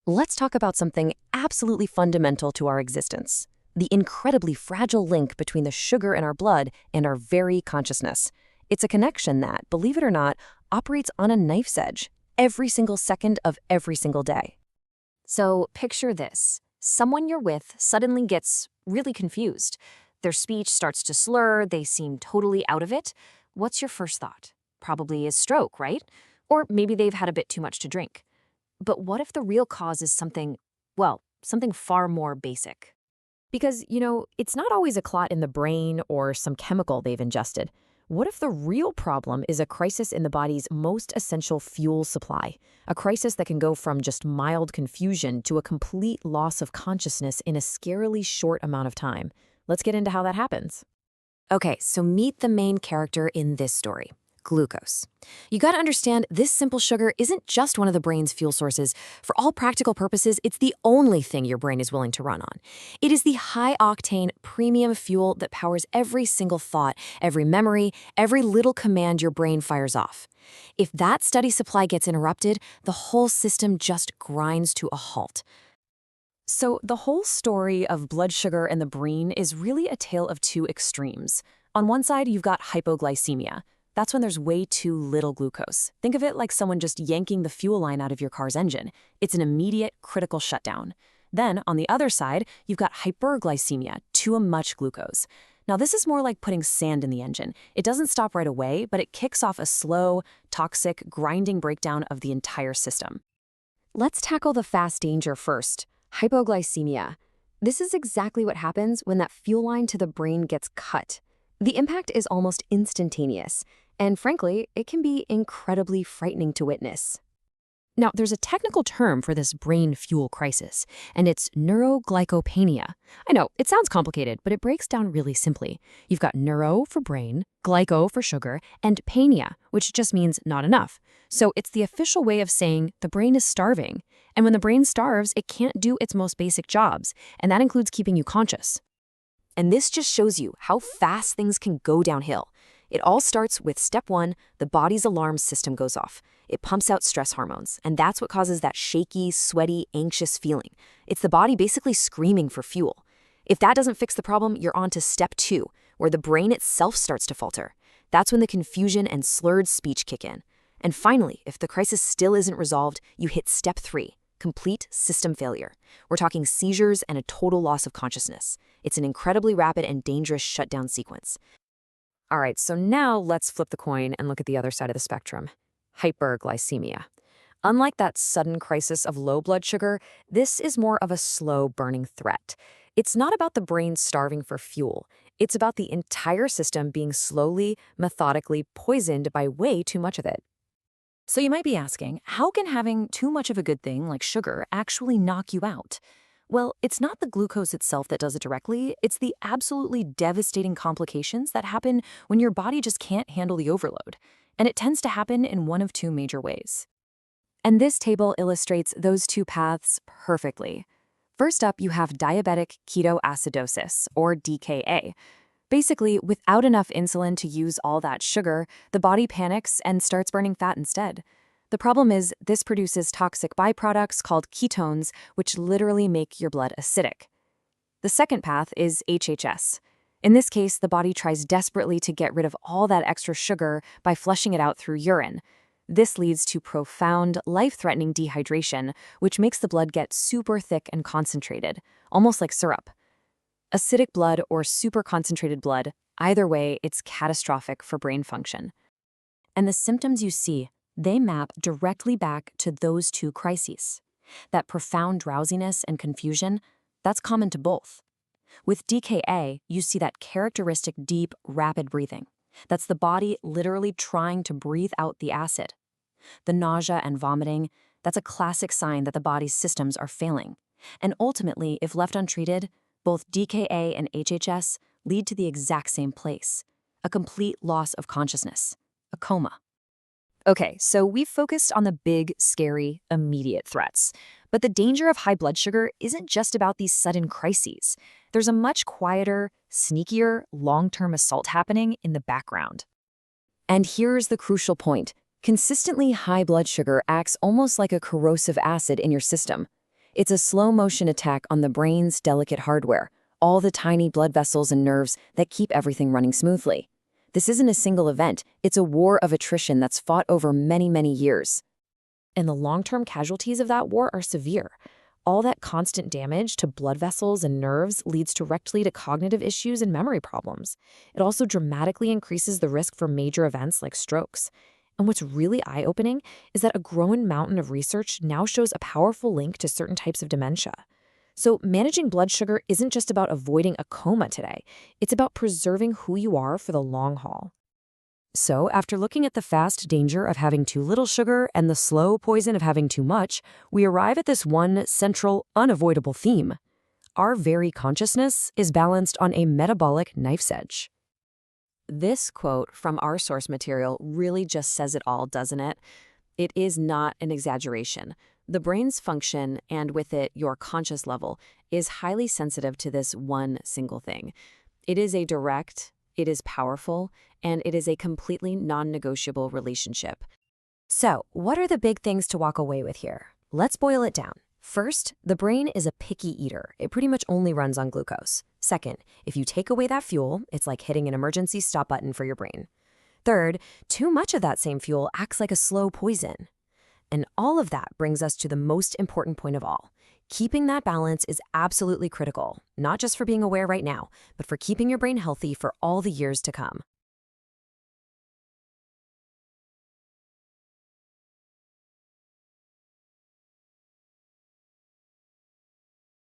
Let's talk about something absolutely fundamental to our existence: the incredibly fragile link between the sugar in our blood and our very consciousness. It's a connection that, believe it or not, operates on a knife's edge every single second of every single day. So picture this. Someone you're with suddenly gets really confused. Their speech starts to slur, they seem totally out of it. What's your first thought? Probably a stroke, right? Or maybe they've had a bit too much to drink. But what if the real cause is something, well, something far more basic? Because, it's not always a clot in the brain or some chemical they've ingested. What if the real problem is a crisis in the body's most essential fuel supply? A crisis that can go from just mild confusion to a complete loss of consciousness in a scarily short amount of time. Let's get into how that happens. Okay, so meet the main character in this story: glucose. You gotta understand, this simple sugar isn't just one of the brain's fuel sources. For all practical purposes, it's the only thing your brain is willing to run on. It is the high-octane, premium fuel that powers every single thought, every memory, every little command your brain fires off. If that steady supply gets interrupted, the whole system just grinds to a halt. So the whole story of blood sugar and the brain is really a tale of two extremes. On one side, you've got hypoglycemia. That's when there's way too little glucose. Think of it like someone just yanking the fuel line out of your car's engine. It's an immediate, critical shutdown. Then, on the other side, you've got hyperglycemia, too much glucose. Now, this is more like putting sand in the engine. It doesn't stop right away, but it kicks off a slow, toxic, grinding breakdown of the entire system. Let's tackle the fast danger first: hypoglycemia. This is exactly what happens when that fuel line to the brain gets cut. The impact is almost instantaneous, and frankly, it can be incredibly frightening to witness. Now, there's a technical term for this brain fuel crisis, and it's neuroglycopenia. I know, it sounds complicated, but it breaks down really simply. You've got neuro for brain, glyco for sugar, and penia, which just means not enough. So it's the official way of saying the brain is starving. And when the brain starves, it can't do its most basic jobs, and that includes keeping you conscious. And this just shows you how fast things can go downhill. It all starts with step one: the body's alarm system goes off. It pumps out stress hormones, and that's what causes that shaky, sweaty, anxious feeling. It's the body basically screaming for fuel. If that doesn't fix the problem, you're on to step two, where the brain itself starts to falter. That's when the confusion and slurred speech kick in. And finally, if the crisis still isn't resolved, you hit step three: complete system failure. We're talking seizures and a total loss of consciousness. It's an incredibly rapid and dangerous shutdown sequence. All right, so now let's flip the coin and look at the other side of the spectrum: hyperglycemia. Unlike that sudden crisis of low blood sugar, this is more of a slow burning threat. It's not about the brain starving for fuel. It's about the entire system being slowly, methodically poisoned by way too much of it. So you might be asking, how can having too much of a good thing like sugar actually knock you out? Well, it's not the glucose itself that does it directly. It's the absolutely devastating complications that happen when your body just can't handle the overload. And it tends to happen in one of two major ways. And this table illustrates those two paths perfectly. First up, you have diabetic ketoacidosis, or DKA. Basically, without enough insulin to use all that sugar, the body panics and starts burning fat instead. The problem is, this produces toxic byproducts called ketones, which literally make your blood acidic. The second path is HHS. In this case, the body tries desperately to get rid of all that extra sugar by flushing it out through urine. This leads to profound, life-threatening dehydration, which makes the blood get super thick and concentrated, almost like syrup. Acidic blood or super concentrated blood, either way, it's catastrophic for brain function. And the symptoms you see, they map directly back to those two crises. That profound drowsiness and confusion, that's common to both. With DKA, you see that characteristic deep, rapid breathing. That's the body literally trying to breathe out the acid. The nausea and vomiting, that's a classic sign that the body's systems are failing. And ultimately, if left untreated, both DKA and HHS lead to the exact same place: a complete loss of consciousness, a coma. Okay, so we've focused on the big, scary, immediate threats. But the danger of high blood sugar isn't just about these sudden crises. There's a much quieter, sneakier, long-term assault happening in the background. And here's the crucial point: consistently high blood sugar acts almost like a corrosive acid in your system. It's a slow-motion attack on the brain's delicate hardware, all the tiny blood vessels and nerves that keep everything running smoothly. This isn't a single event, it's a war of attrition that's fought over many, many years. And the long-term casualties of that war are severe. All that constant damage to blood vessels and nerves leads directly to cognitive issues and memory problems. It also dramatically increases the risk for major events like strokes. And what's really eye-opening is that a growing mountain of research now shows a powerful link to certain types of dementia. So managing blood sugar isn't just about avoiding a coma today. It's about preserving who you are for the long haul. So, after looking at the fast danger of having too little sugar and the slow poison of having too much, we arrive at this one central, unavoidable theme. Our very consciousness is balanced on a metabolic knife's edge. This quote from our source material really just says it all, doesn't it? It is not an exaggeration. The brain's function, and with it your conscious level, is highly sensitive to this one single thing. It is a direct, it is powerful, and it is a completely non-negotiable relationship. So, what are the big things to walk away with here? Let's boil it down. First, the brain is a picky eater. It pretty much only runs on glucose. Second, if you take away that fuel, it's like hitting an emergency stop button for your brain. Third, too much of that same fuel acts like a slow poison. And all of that brings us to the most important point of all. Keeping that balance is absolutely critical, not just for being aware right now, but for keeping your brain healthy for all the years to come.